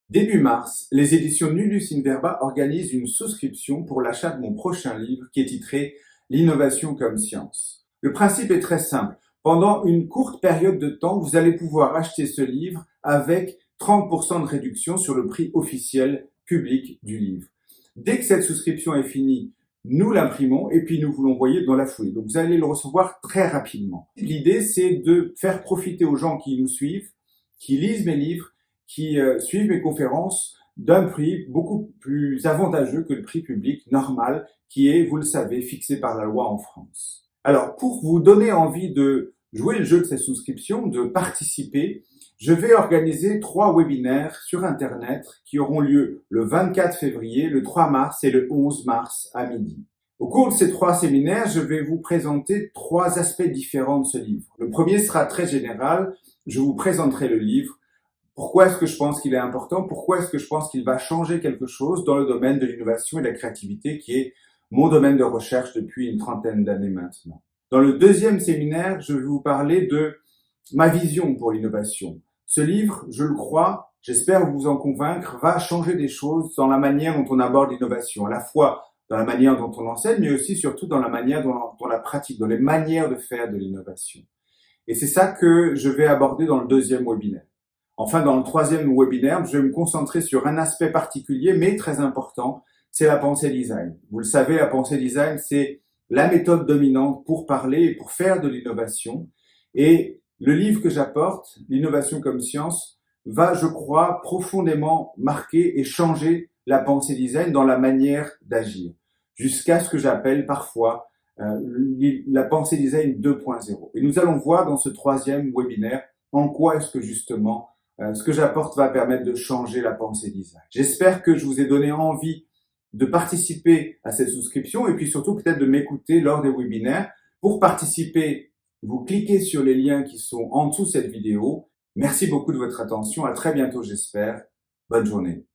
Début mars, les éditions Nullius in Verba organisent une souscription pour l'achat de mon prochain livre qui est titré L'innovation comme science. Le principe est très simple. Pendant une courte période de temps, vous allez pouvoir acheter ce livre avec 30% de réduction sur le prix officiel public du livre. Dès que cette souscription est finie, nous l'imprimons et puis nous vous l'envoyons dans la foulée. Donc vous allez le recevoir très rapidement. L'idée, c'est de faire profiter aux gens qui nous suivent, qui lisent mes livres, qui suivent mes conférences d'un prix beaucoup plus avantageux que le prix public normal qui est, vous le savez, fixé par la loi en France. Alors, pour vous donner envie de jouer le jeu de cette souscription, de participer, je vais organiser 3 webinaires sur Internet qui auront lieu le 24 février, le 3 mars et le 11 mars à midi. Au cours de ces 3 séminaires, je vais vous présenter 3 aspects différents de ce livre. Le premier sera très général, je vous présenterai le livre. Pourquoi est-ce que je pense qu'il est important? Pourquoi est-ce que je pense qu'il va changer quelque chose dans le domaine de l'innovation et de la créativité qui est mon domaine de recherche depuis une trentaine d'années maintenant? Dans le deuxième séminaire, je vais vous parler de ma vision pour l'innovation. Ce livre, je le crois, j'espère vous en convaincre, va changer des choses dans la manière dont on aborde l'innovation, à la fois dans la manière dont on enseigne, mais aussi surtout dans la manière dont on la pratique, dans les manières de faire de l'innovation. Et c'est ça que je vais aborder dans le deuxième webinaire. Enfin, dans le troisième webinaire, je vais me concentrer sur un aspect particulier, mais très important, c'est la pensée design. Vous le savez, la pensée design, c'est la méthode dominante pour parler et pour faire de l'innovation. Et le livre que j'apporte, L'innovation comme science, va, je crois, profondément marquer et changer la pensée design dans la manière d'agir, jusqu'à ce que j'appelle parfois la pensée design 2.0. Et nous allons voir dans ce troisième webinaire en quoi est-ce que justement ce que j'apporte va permettre de changer la pensée design. J'espère que je vous ai donné envie de participer à cette souscription et puis surtout peut-être de m'écouter lors des webinaires. Pour participer, vous cliquez sur les liens qui sont en dessous de cette vidéo. Merci beaucoup de votre attention. À très bientôt, j'espère. Bonne journée.